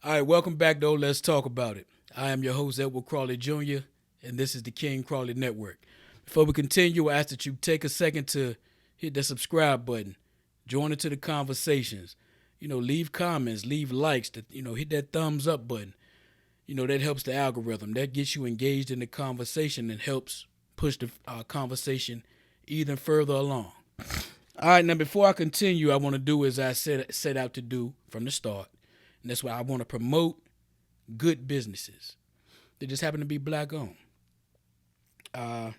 All right, welcome back to Let's Talk About It. I am your host, Edward Crawley Jr., and this is the King Crawley Network. Before we continue, I ask that you take a second to hit the subscribe button, join into the conversations, leave comments, leave likes, hit that thumbs up button. That helps the algorithm. That gets you engaged in the conversation and helps push the conversation even further along. All right, now before I continue, I want to do as I set out to do from the start. And that's why I want to promote good businesses. They just happen to be black owned. I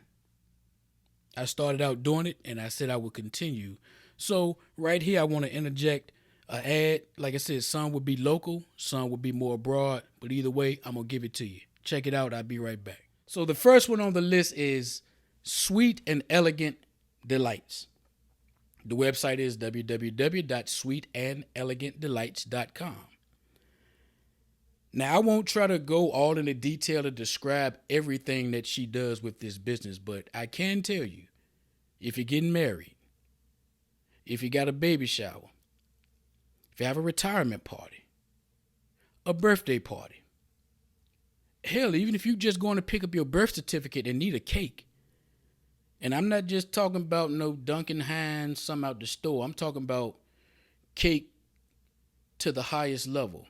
started out doing it and I said I would continue. So right here I want to interject an ad. Like I said, some would be local, some would be more abroad, but either way, I'm going to give it to you. Check it out. I'll be right back. So the first one on the list is Sweet and Elegant Delights. The website is www.sweetandelegantdelights.com. Now, I won't try to go all into detail to describe everything that she does with this business, but I can tell you, if you're getting married, if you got a baby shower, if you have a retirement party, a birthday party, hell, even if you're just going to pick up your birth certificate and need a cake, and I'm not just talking about no Duncan Hines, some out the store. I'm talking about cake to the highest level.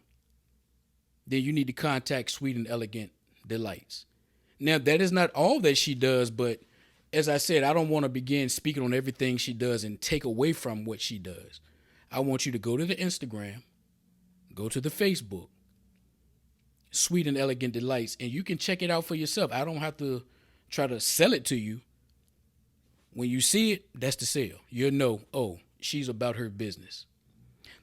Then you need to contact Sweet and Elegant Delights. Now, that is not all that she does, but as I said, I don't want to begin speaking on everything she does and take away from what she does. I want you to go to the Instagram, go to the Facebook, Sweet and Elegant Delights, and you can check it out for yourself. I don't have to try to sell it to you. When you see it, that's the sale. You'll know, oh, she's about her business.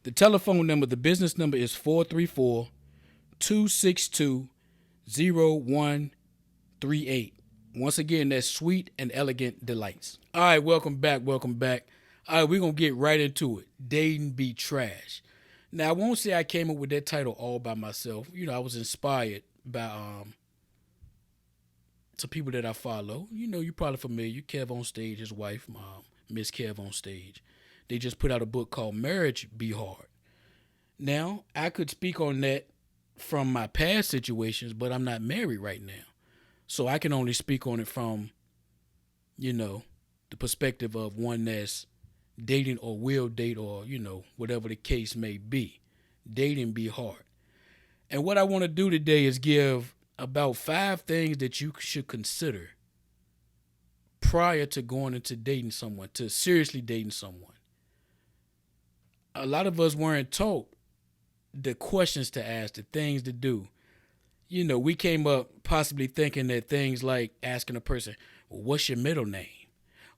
The telephone number, the business number is 434-262-0138. Once again, that's Sweet and Elegant Delights. All right, welcome back. All right, we're going to get right into it. Dating be trash. Now, I won't say I came up with that title all by myself. I was inspired by some people that I follow. You're probably familiar. Kev on Stage, his wife, Miss Kev on Stage. They just put out a book called Marriage Be Hard. Now, I could speak on that from my past situations, but I'm not married right now. So I can only speak on it from, the perspective of one that's dating or will date or, whatever the case may be. Dating be hard. And what I want to do today is give about 5 things that you should consider prior to going into dating someone, to seriously dating someone. A lot of us weren't taught the questions to ask, the things to do. We came up possibly thinking that things like asking a person, well, what's your middle name?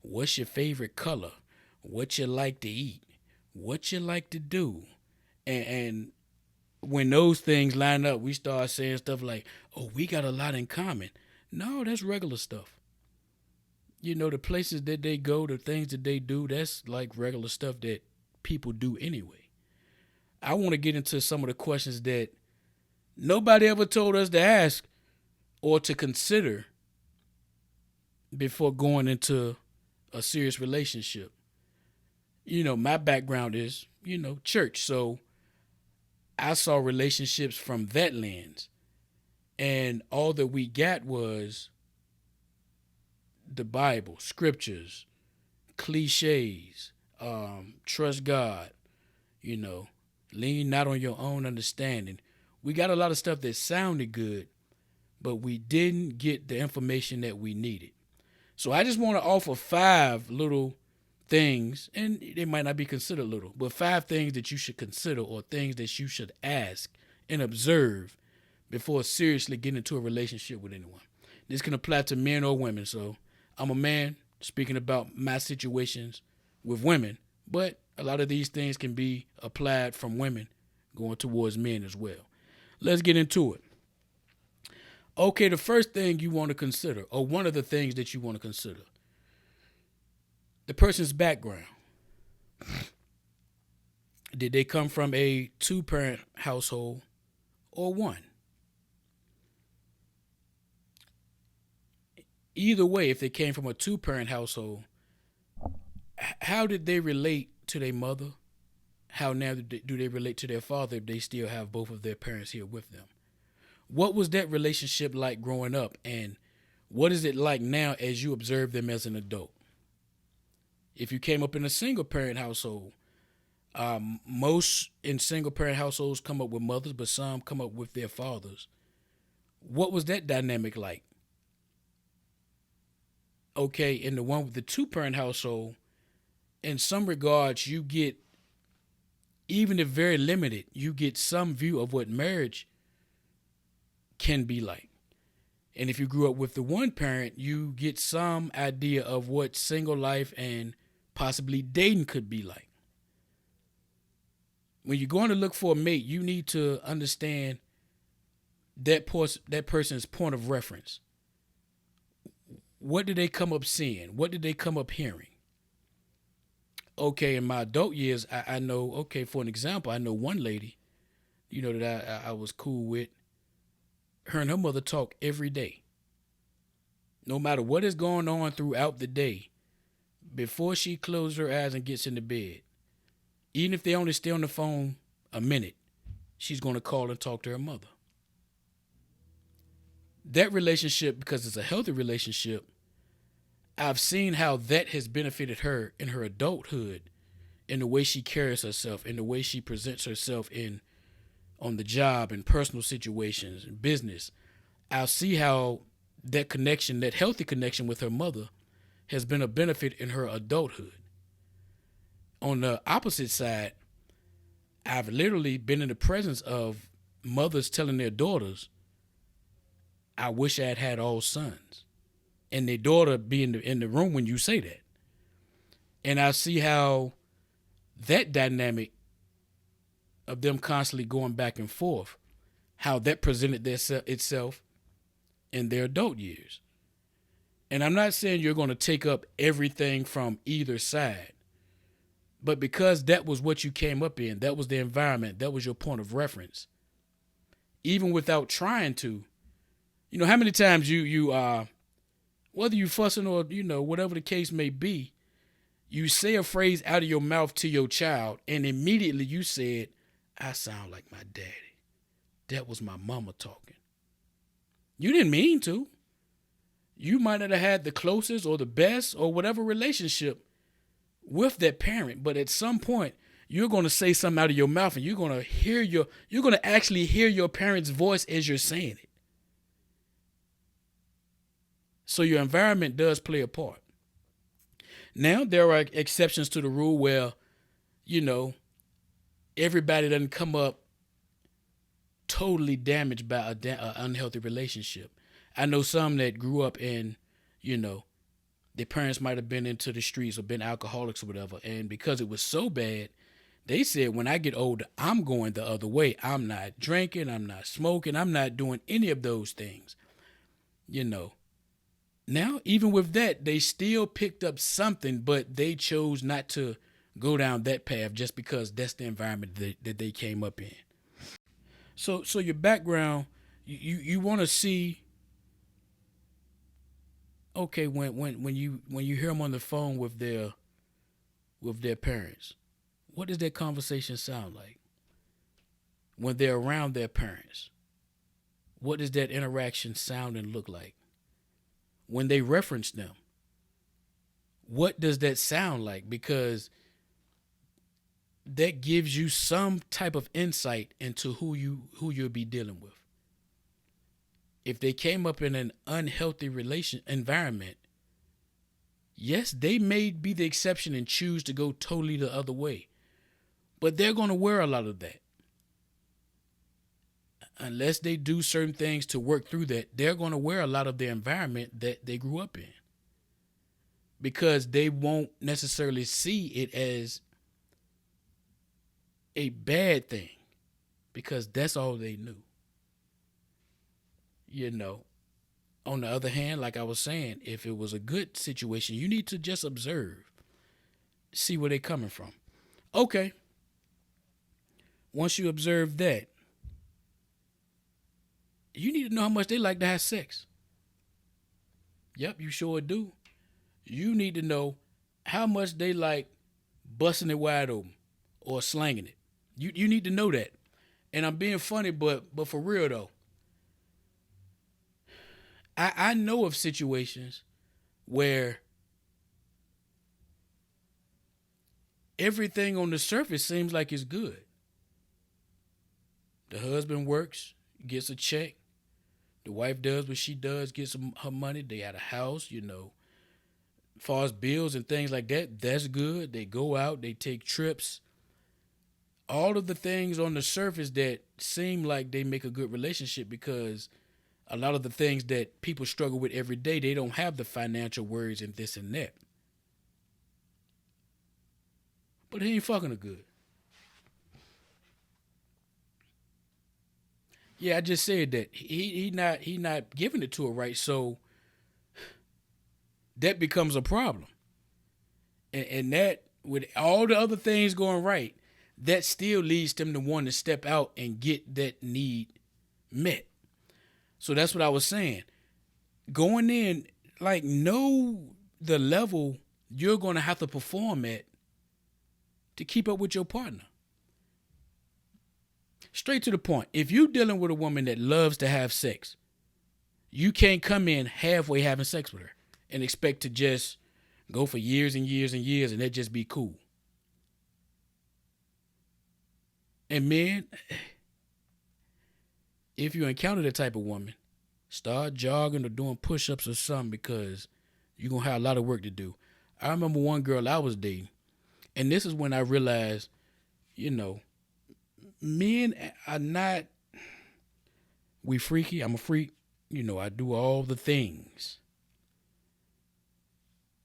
What's your favorite color? What you like to eat? What you like to do? And when those things line up, we start saying stuff like, oh, we got a lot in common. No, that's regular stuff. The places that they go, the things that they do, that's like regular stuff that people do anyway. I want to get into some of the questions that nobody ever told us to ask or to consider before going into a serious relationship. My background is, church. So I saw relationships from that lens. And all that we got was the Bible, scriptures, cliches, trust God, lean not on your own understanding. We got a lot of stuff that sounded good, but we didn't get the information that we needed. So I just want to offer 5 little things, and they might not be considered little, but 5 things that you should consider or things that you should ask and observe before seriously getting into a relationship with anyone. This can apply to men or women. So I'm a man speaking about my situations with women, but a lot of these things can be applied from women going towards men as well. Let's get into it. Okay, the first thing you want to consider, or one of the things that you want to consider, the person's background. Did they come from a 2-parent household or one? Either way, if they came from a 2-parent household, how did they relate to their mother? how now do they relate to their father if they still have both of their parents here with them? What was that relationship like growing up, and what is it like now as you observe them as an adult? If you came up in a single parent household, most in single parent households come up with mothers, but some come up with their fathers. What was that dynamic like? Okay, in the one with the two parent household, in some regards, you get, even if very limited, you get some view of what marriage can be like. And if you grew up with the one parent, you get some idea of what single life and possibly dating could be like. When you're going to look for a mate, you need to understand that person's point of reference. What did they come up seeing? What did they come up hearing? Okay, in my adult years, I know, okay, for an example, I know one lady, that I was cool with. Her and her mother talk every day. No matter what is going on throughout the day, before she closes her eyes and gets into bed, even if they only stay on the phone a minute, she's going to call and talk to her mother. That relationship, because it's a healthy relationship, I've seen how that has benefited her in her adulthood, in the way she carries herself, in the way she presents herself on the job, in personal situations, in business. I'll see how that connection, that healthy connection with her mother, has been a benefit in her adulthood. On the opposite side, I've literally been in the presence of mothers telling their daughters, I wish I had had all sons. And their daughter be in the room when you say that. And I see how that dynamic of them constantly going back and forth, how that presented itself in their adult years. And I'm not saying you're going to take up everything from either side, but because that was what you came up in, that was the environment, that was your point of reference, even without trying to, how many times you whether you fussing or, whatever the case may be, you say a phrase out of your mouth to your child and immediately you said, I sound like my daddy. That was my mama talking. You didn't mean to. You might not have had the closest or the best or whatever relationship with that parent, but at some point you're going to say something out of your mouth and you're going to actually hear your parent's voice as you're saying it. So your environment does play a part. Now, there are exceptions to the rule where, everybody doesn't come up totally damaged by an unhealthy relationship. I know some that grew up in, their parents might have been into the streets or been alcoholics or whatever. And because it was so bad, they said, when I get older, I'm going the other way. I'm not drinking. I'm not smoking. I'm not doing any of those things. Now, even with that, they still picked up something, but they chose not to go down that path just because that's the environment that they came up in. So your background, you want to see, okay, when you hear them on the phone with their parents, what does that conversation sound like? When they're around their parents, what does that interaction sound and look like? When they reference them, what does that sound like? Because that gives you some type of insight into who you'll be dealing with. If they came up in an unhealthy environment, yes, they may be the exception and choose to go totally the other way, but they're going to wear a lot of that. Unless they do certain things to work through that, they're going to wear a lot of the environment that they grew up in, because they won't necessarily see it as a bad thing, because that's all they knew. On the other hand, like I was saying, if it was a good situation, you need to just observe, see where they're coming from. Okay. Once you observe that, you need to know how much they like to have sex. Yep, you sure do. You need to know how much they like busting it wide open. or slanging it. You need to know that. And I'm being funny, but for real though, I know of situations where everything on the surface seems like it's good. The husband works, gets a check. The wife does what she does, gets her money. They had a house, as far as bills and things like that, that's good. They go out, they take trips. All of the things on the surface that seem like they make a good relationship, because a lot of the things that people struggle with every day, they don't have the financial worries and this and that. But he ain't fucking her good. Yeah, I just said that he not giving it to her right, so that becomes a problem. And that, with all the other things going right, that still leads them to want to step out and get that need met. So that's what I was saying. Going in, like, know the level you're going to have to perform at to keep up with your partner. Straight to the point. If you're dealing with a woman that loves to have sex, you can't come in halfway having sex with her and expect to just go for years and years and years and that just be cool. And men, if you encounter that type of woman, start jogging or doing push-ups or something, because you're going to have a lot of work to do. I remember one girl I was dating, and this is when I realized, men are not, we freaky. I'm a freak. I do all the things.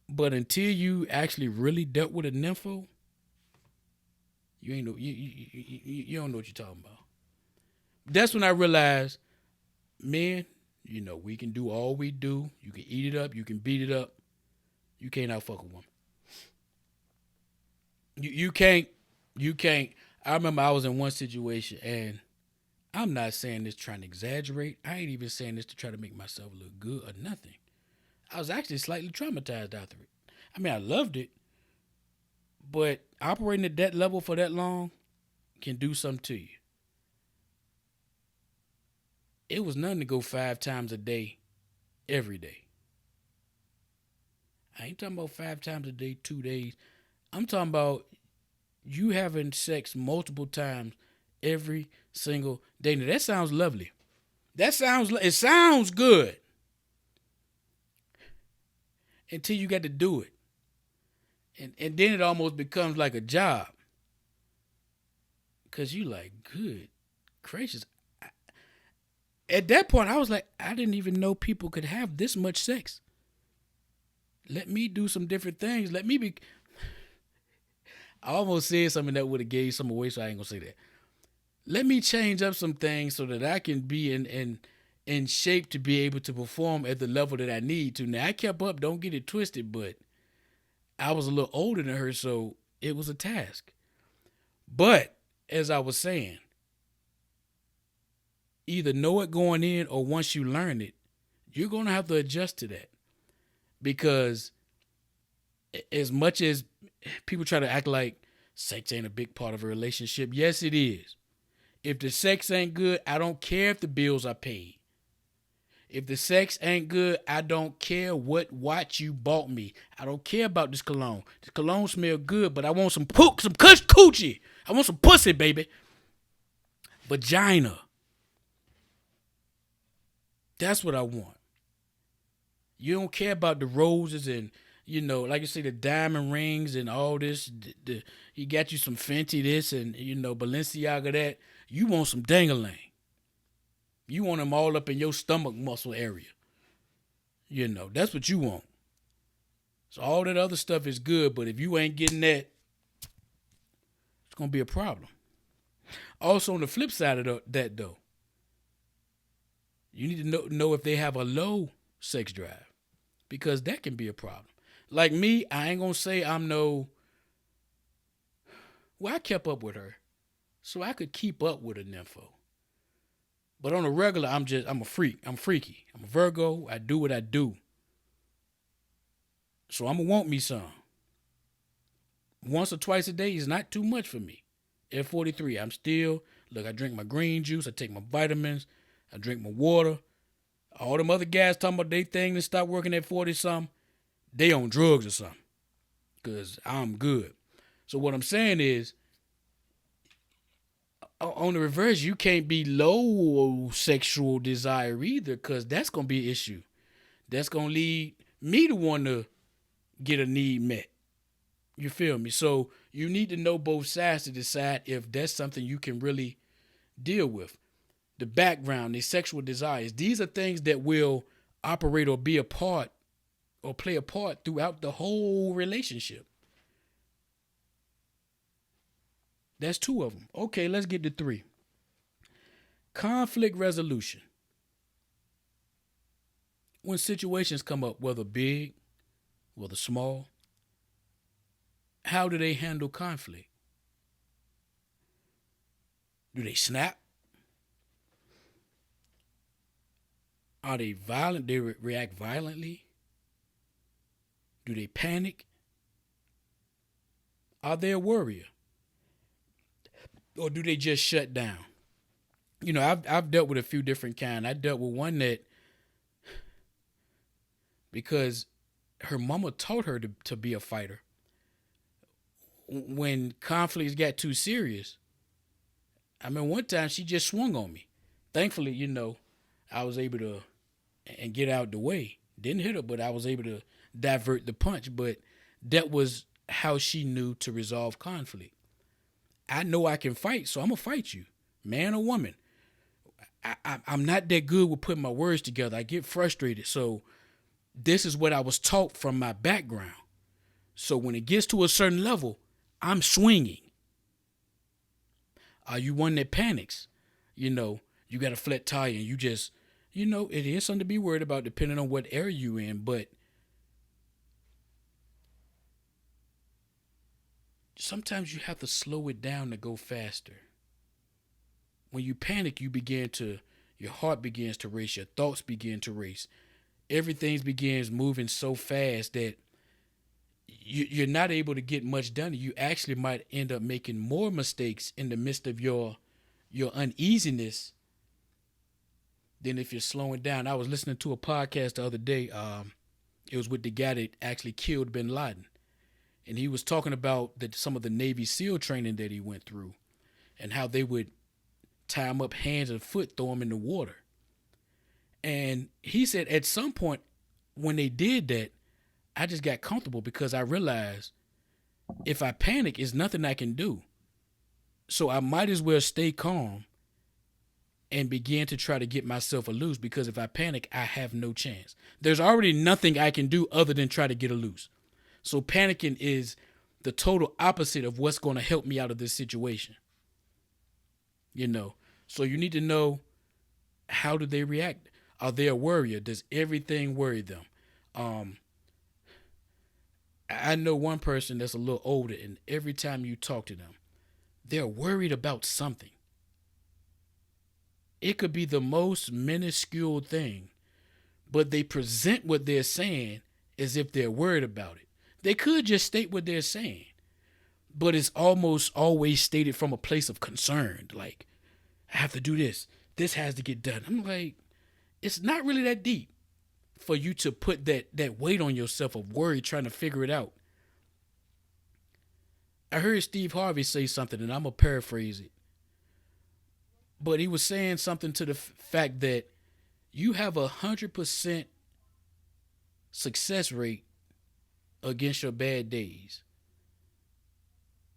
But until you actually really dealt with a nympho, you ain't know you don't know what you're talking about. That's when I realized, men, we can do all we do. You can eat it up, you can beat it up. You can't outfuck a woman. You can't. I remember I was in one situation, and I'm not saying this trying to exaggerate. I ain't even saying this to try to make myself look good or nothing. I was actually slightly traumatized after it. I mean, I loved it, but operating at that level for that long can do something to you. It was nothing to go 5 times a day, every day. I ain't talking about 5 times a day, 2 days. I'm talking about you having sex multiple times every single day. Now, that sounds lovely. It sounds good. Until you got to do it. And then it almost becomes like a job. Because you like, good gracious. At that point, I was like, I didn't even know people could have this much sex. Let me do some different things. Let me be... I almost said something that would have gave some away, so I ain't going to say that. Let me change up some things so that I can be in shape to be able to perform at the level that I need to. Now, I kept up, don't get it twisted, but I was a little older than her, so it was a task. But, as I was saying, either know it going in or once you learn it, you're going to have to adjust to that. Because as much as people try to act like sex ain't a big part of a relationship, yes, it is. If the sex ain't good, I don't care if the bills are paid. If the sex ain't good, I don't care what watch you bought me. I don't care about this cologne. This cologne smell good, but I want some kush coochie. I want some pussy, baby. Vagina. That's what I want. You don't care about the roses and, like you say, the diamond rings and all this. He got you some Fenty this and, Balenciaga that. You want some dang-a-lang. You want them all up in your stomach muscle area. That's what you want. So all that other stuff is good, but if you ain't getting that, it's going to be a problem. Also, on the flip side of that, though, you need to know if they have a low sex drive, because that can be a problem. Like me, I ain't going to say I'm no... Well, I kept up with her, so I could keep up with a nympho. But on a regular, I'm a freak. I'm freaky. I'm a Virgo. I do what I do. So I'm going to want me some. Once or twice a day is not too much for me. At 43, I'm still, look, I drink my green juice, I take my vitamins, I drink my water. All them other guys talking about they thing that stop working at 40 something, they on drugs or something. Because I'm good. So what I'm saying is, on the reverse, you can't be low sexual desire either, because that's going to be an issue. That's going to lead me to want to get a need met. You feel me? So you need to know both sides to decide if that's something you can really deal with. The background, the sexual desires, these are things that will operate or be a part or play a part throughout the whole relationship. That's two of them. Okay, let's get to three. Conflict resolution. When situations come up, whether big, whether small, how do they handle conflict? Do they snap? Are they violent? They react violently? Do they panic? Are they a worrier? Or do they just shut down? You know, I've dealt with a few different kind. I dealt with one that, because her mama taught her to be a fighter, when conflicts got too serious, I mean, one time she just swung on me. Thankfully, you know, I was able to and get out the way. Didn't hit her, but I was able to divert the punch. But that was how she knew to resolve conflict. I know I can fight, so I'm going to fight you, man or woman. I'm not that good with putting my words together. I get frustrated. So this is what I was taught from my background. So when it gets to a certain level, I'm swinging. Are you one that panics? You know, you got a flat tire and you just, you know, it is something to be worried about depending on what area you're in. But sometimes you have to slow it down to go faster. When you panic, your heart begins to race, your thoughts begin to race. Everything begins moving so fast that you're not able to get much done. You actually might end up making more mistakes in the midst of your uneasiness than if you're slowing down. I was listening to a podcast the other day. It was with the guy that actually killed bin Laden. And he was talking about some of the Navy SEAL training that he went through and how they would tie him up hands and foot, throw him in the water. And he said at some point when they did that, I just got comfortable because I realized if I panic, there's nothing I can do. So I might as well stay calm and begin to try to get myself a loose, because if I panic, I have no chance. There's already nothing I can do other than try to get a loose. So panicking is the total opposite of what's going to help me out of this situation. You know, so you need to know, how do they react? Are they a worrier? Does everything worry them? I know one person that's a little older, and every time you talk to them, they're worried about something. It could be the most minuscule thing, but they present what they're saying as if they're worried about it. They could just state what they're saying, but it's almost always stated from a place of concern. Like, I have to do this. This has to get done. I'm like, it's not really that deep for you to put that weight on yourself of worry trying to figure it out. I heard Steve Harvey say something, and I'm going to paraphrase it. But he was saying something to the fact that you have 100% success rate against your bad days.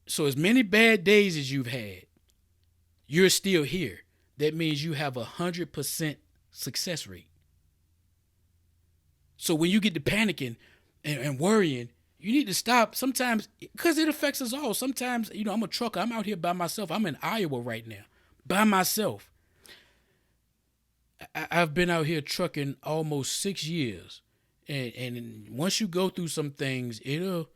So as many bad days as you've had, you're still here. That means you have 100% success rate. So when you get to panicking and worrying, you need to stop sometimes, because it affects us all. Sometimes, you know, I'm a trucker. I'm out here by myself. I'm in Iowa right now by myself. I've been out here trucking almost 6 years. And once you go through some things, it'll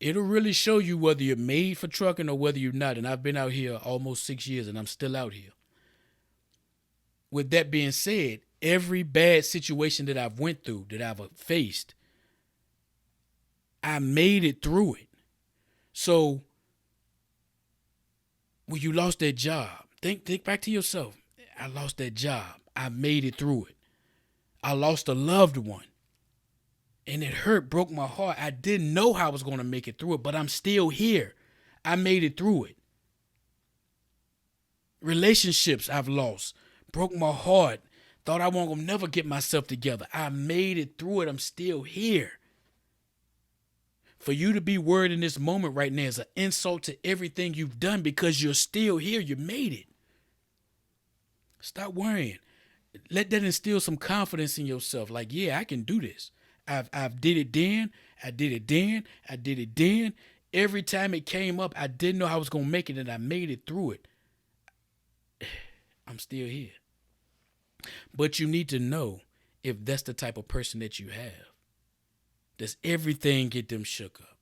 really show you whether you're made for trucking or whether you're not. And I've been out here almost 6 years, and I'm still out here. With that being said, every bad situation that I've went through, that I've faced, I made it through it. So When you lost that job, think back to yourself. I lost that job. I made it through it. I lost a loved one. And it hurt, broke my heart. I didn't know how I was going to make it through it, but I'm still here. I made it through it. Relationships I've lost, broke my heart. Thought I won't never get myself together. I made it through it. I'm still here. For you to be worried in this moment right now is an insult to everything you've done because you're still here. You made it. Stop worrying. Let that instill some confidence in yourself. Like, yeah, I can do this. I've did it then. I did it then. I did it then. Every time it came up, I didn't know how I was going to make it, and I made it through it. I'm still here. But you need to know if that's the type of person that you have. Does everything get them shook up?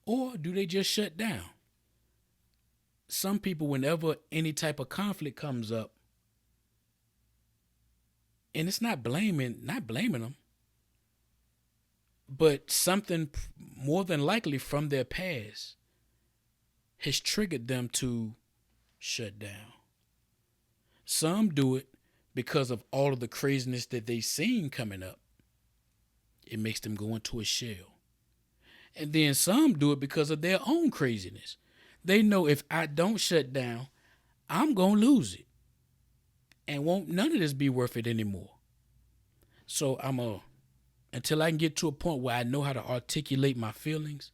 Or do they just shut down? Some people, whenever any type of conflict comes up, and it's not blaming them, but something more than likely from their past has triggered them to shut down. Some do it because of all of the craziness that they seen coming up. It makes them go into a shell. And then some do it because of their own craziness. They know if I don't shut down, I'm going to lose it. And won't none of this be worth it anymore. So until I can get to a point where I know how to articulate my feelings,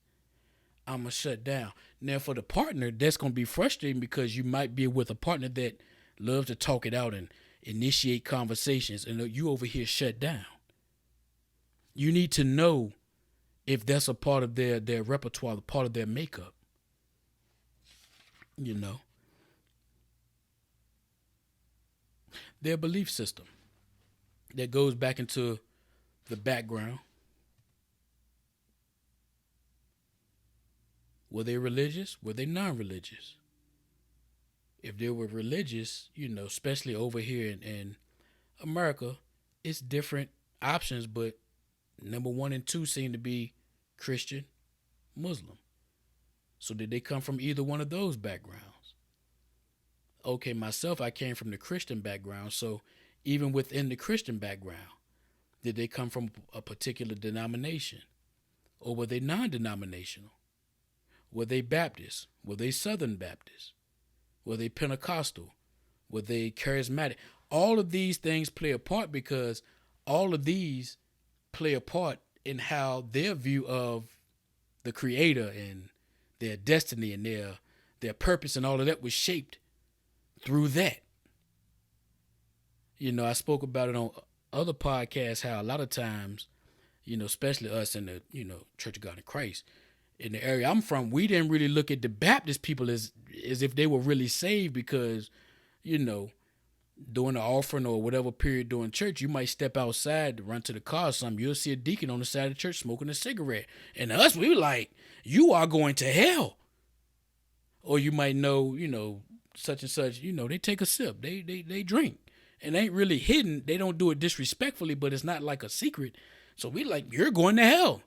I'm going to shut down. Now, for the partner, that's going to be frustrating because you might be with a partner that loves to talk it out and initiate conversations, and you over here shut down. You need to know if that's a part of their repertoire, a part of their makeup. You know, their belief system that goes back into the background. Were they religious? Were they non-religious? If they were religious, especially over here in America, it's different options, but number 1 and 2 seem to be Christian, Muslim. So did they come from either one of those backgrounds? Okay, myself, I came from the Christian background. So even within the Christian background, did they come from a particular denomination? Or were they non-denominational? Were they Baptist? Were they Southern Baptist? Were they Pentecostal? Were they charismatic? All of these things play a part because all of these play a part in how their view of the Creator and their destiny and their purpose and all of that was shaped through that. I spoke about it on other podcasts, how a lot of times, especially us in the, Church of God in Christ, in the area I'm from, we didn't really look at the Baptist people as if they were really saved because, during the offering or whatever period during church, you might step outside to run to the car or something. You'll see a deacon on the side of the church smoking a cigarette. And us, we were like, you are going to hell. Or you might know, such and such, they take a sip. They drink. And they ain't really hidden. They don't do it disrespectfully, but it's not like a secret. So we like, you're going to hell.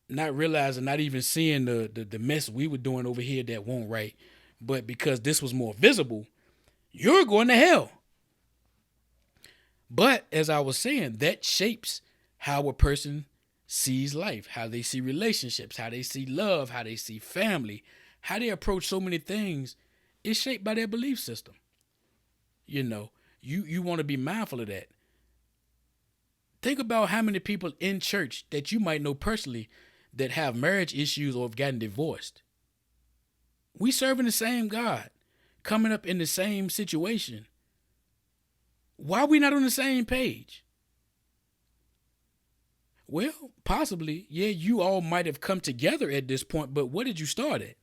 Not realizing, not even seeing the mess we were doing over here that won't right. But because this was more visible, you're going to hell. But as I was saying, that shapes how a person sees life, how they see relationships, how they see love, how they see family, how they approach so many things is shaped by their belief system. You want to be mindful of that. Think about how many people in church that you might know personally that have marriage issues or have gotten divorced. We serving the same God, coming up in the same situation. Why are we not on the same page? Well, possibly, yeah, you all might have come together at this point, but what did you start at?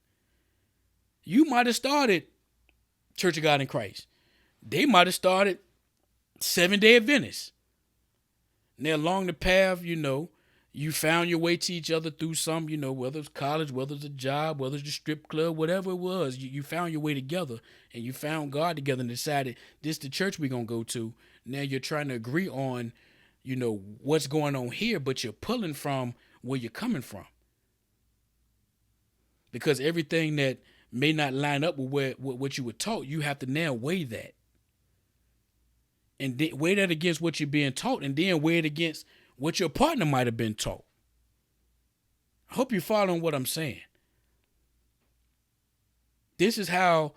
You might have started Church of God in Christ. They might have started Seventh-day Adventists. Now, along the path, you found your way to each other through some, whether it's college, whether it's a job, whether it's the strip club, whatever it was, you found your way together and you found God together and decided this is the church we're going to go to. Now you're trying to agree on, what's going on here, but you're pulling from where you're coming from. because everything that may not line up with what you were taught, you have to now weigh that and weigh that against what you're being taught, and then weigh it against what your partner might have been taught. I hope you're following what I'm saying. This is how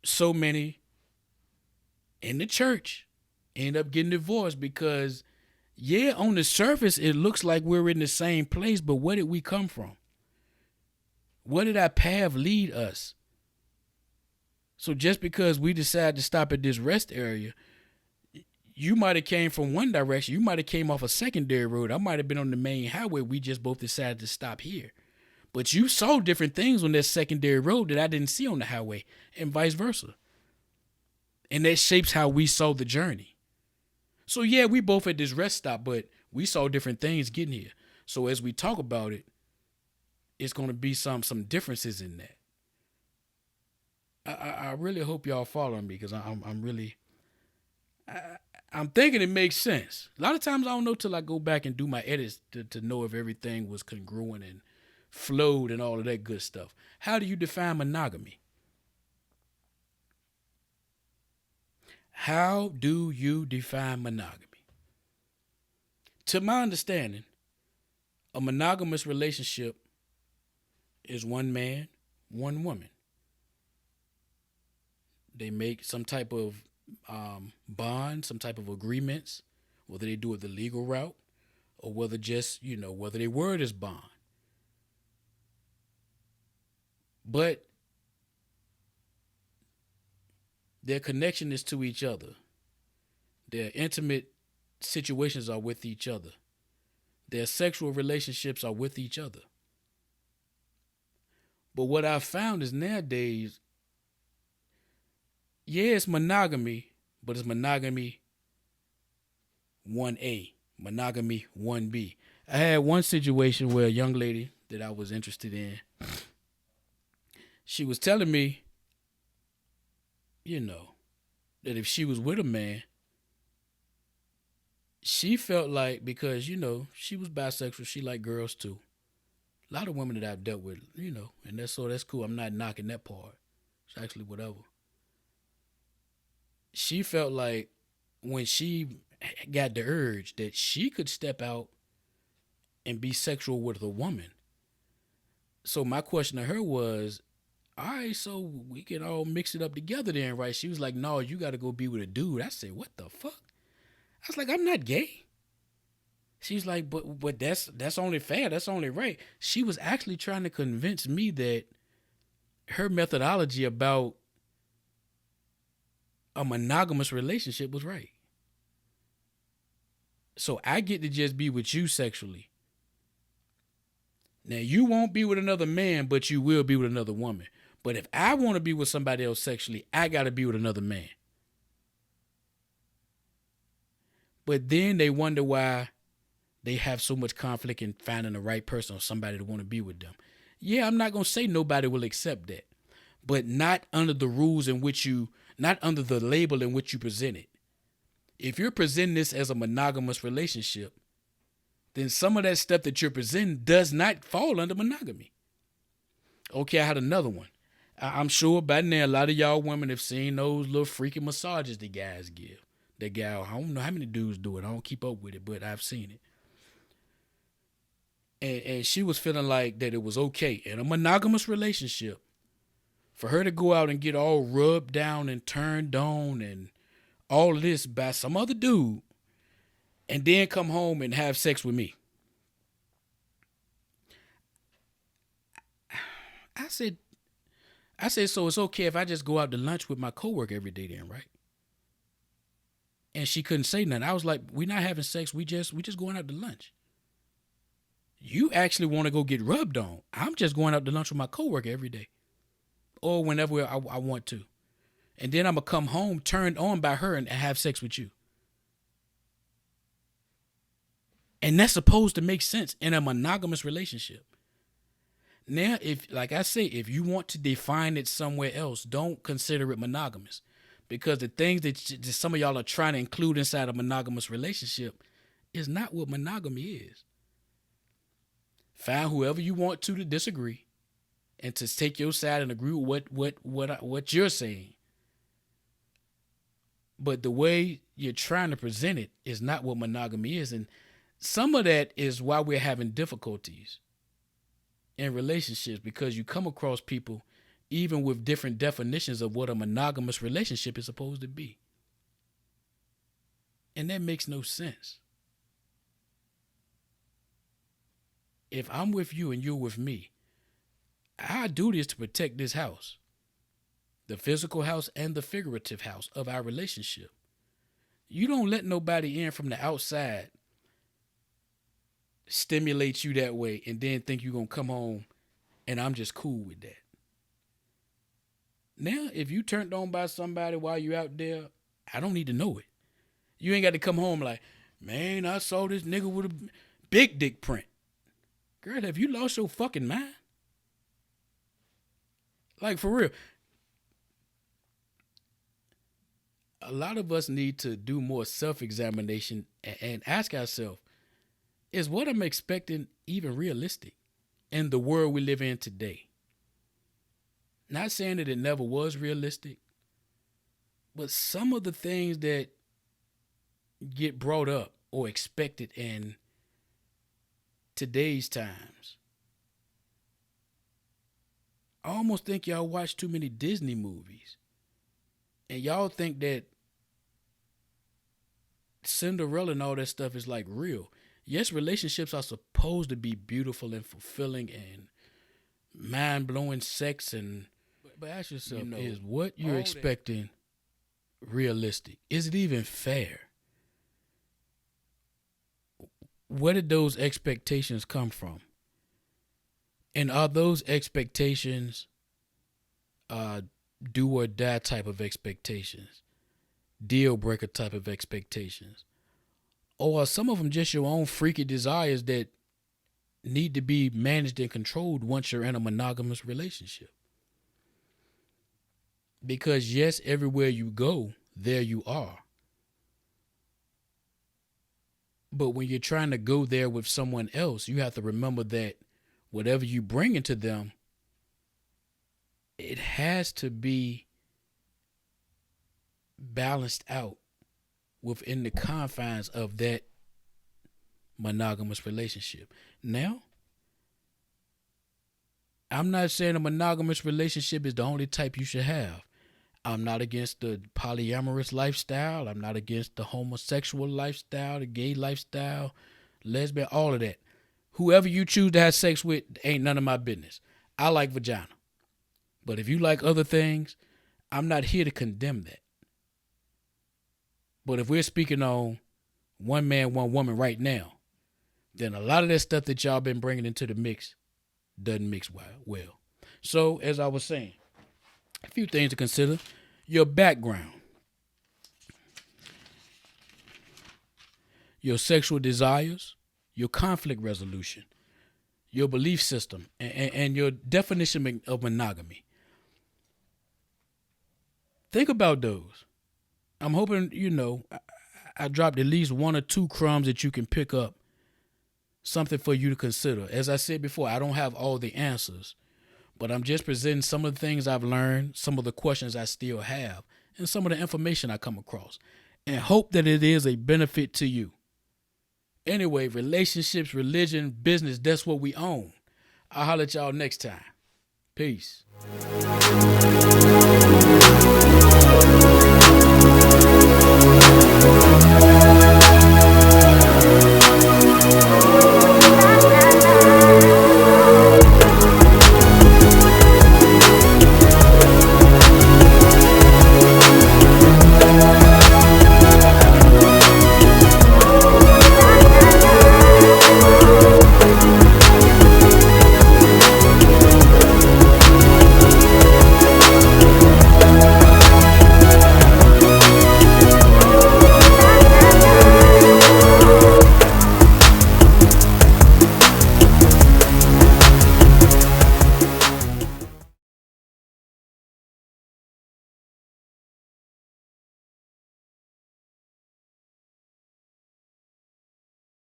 so many in the church end up getting divorced, because, yeah, on the surface, it looks like we're in the same place, but where did we come from? Where did our path lead us? So just because we decide to stop at this rest area, you might have came from one direction. You might have came off a secondary road. I might have been on the main highway. We just both decided to stop here. But you saw different things on that secondary road that I didn't see on the highway, and vice versa. And that shapes how we saw the journey. So yeah, we both at this rest stop, but we saw different things getting here. So as we talk about it, it's going to be some differences in that. I really hope y'all following me, because I'm thinking it makes sense. A lot of times I don't know till I go back and do my edits to know if everything was congruent and flowed and all of that good stuff. How do you define monogamy? How do you define monogamy? To my understanding, a monogamous relationship is one man, one woman. They make some type of bond, some type of agreements, whether they do it the legal route or whether just, whether they word as bond. But their connection is to each other. Their intimate situations are with each other. Their sexual relationships are with each other. But what I've found is nowadays, yeah, it's monogamy, but it's monogamy 1A, monogamy 1B. I had one situation where a young lady that I was interested in, she was telling me, that if she was with a man, she felt like, because, she was bisexual, she liked girls too. A lot of women that I've dealt with, and that's cool. I'm not knocking that part. It's actually whatever. She felt like when she got the urge that she could step out and be sexual with a woman. So my question to her was, all right, so we can all mix it up together then, right? She was like, no, you got to go be with a dude. I said, what the fuck? I was like, I'm not gay. She's like, but that's only fair. That's only right. She was actually trying to convince me that her methodology about a monogamous relationship was right. So I get to just be with you sexually. Now, you won't be with another man, but you will be with another woman. But if I want to be with somebody else sexually, I got to be with another man. But then they wonder why they have so much conflict in finding the right person or somebody to want to be with them. Yeah, I'm not going to say nobody will accept that, but not under the rules in which not under the label in which you present it. If you're presenting this as a monogamous relationship, then some of that stuff that you're presenting does not fall under monogamy. Okay, I had another one. I'm sure by now a lot of y'all women have seen those little freaky massages the guys give. That guy, I don't know how many dudes do it. I don't keep up with it, but I've seen it. And she was feeling like that it was okay in a monogamous relationship for her to go out and get all rubbed down and turned on and all of this by some other dude and then come home and have sex with me. I said, so it's okay if I just go out to lunch with my coworker every day then, right? And she couldn't say nothing. I was like, we're not having sex. We just going out to lunch. You actually want to go get rubbed on. I'm just going out to lunch with my coworker every day. Or whenever I want to. And then I'm going to come home turned on by her and have sex with you. And that's supposed to make sense in a monogamous relationship. Now, like I say, if you want to define it somewhere else, don't consider it monogamous. Because the things that some of y'all are trying to include inside a monogamous relationship is not what monogamy is. Find whoever you want to disagree and to take your side and agree with what you're saying. But the way you're trying to present it is not what monogamy is. And some of that is why we're having difficulties in relationships, because you come across people even with different definitions of what a monogamous relationship is supposed to be. And that makes no sense. If I'm with you and you're with me, our duty is to protect this house, the physical house and the figurative house of our relationship. You don't let nobody in from the outside stimulate you that way and then think you're going to come home and I'm just cool with that. Now, if you turned on by somebody while you out there, I don't need to know it. You ain't got to come home like, man, I saw this nigga with a big dick print. Girl, have you lost your fucking mind? Like, for real. A lot of us need to do more self-examination and ask ourselves, is what I'm expecting even realistic in the world we live in today? Not saying that it never was realistic, but some of the things that get brought up or expected in today's times. I almost think y'all watch too many Disney movies. And y'all think that Cinderella and all that stuff is like real. Yes, relationships are supposed to be beautiful and fulfilling and mind-blowing sex, and but ask yourself, is what you're expecting realistic? Is it even fair? Where did those expectations come from? And are those expectations do or die type of expectations? Deal breaker type of expectations? Or are some of them just your own freaky desires that need to be managed and controlled once you're in a monogamous relationship? Because yes, everywhere you go, there you are. But when you're trying to go there with someone else, you have to remember that whatever you bring into them, it has to be balanced out within the confines of that monogamous relationship. Now, I'm not saying a monogamous relationship is the only type you should have. I'm not against the polyamorous lifestyle. I'm not against the homosexual lifestyle, the gay lifestyle, lesbian, all of that. Whoever you choose to have sex with ain't none of my business. I like vagina. But if you like other things, I'm not here to condemn that. But if we're speaking on one man, one woman right now, then a lot of that stuff that y'all been bringing into the mix doesn't mix well. So, as I was saying, a few things to consider. Your background, your sexual desires, your conflict resolution, your belief system, and your definition of monogamy. Think about those. I'm hoping, I dropped at least one or two crumbs that you can pick up, something for you to consider. As I said before, I don't have all the answers, but I'm just presenting some of the things I've learned, some of the questions I still have, and some of the information I come across, and hope that it is a benefit to you. Anyway, relationships, religion, business, that's what we own. I'll holler at y'all next time. Peace.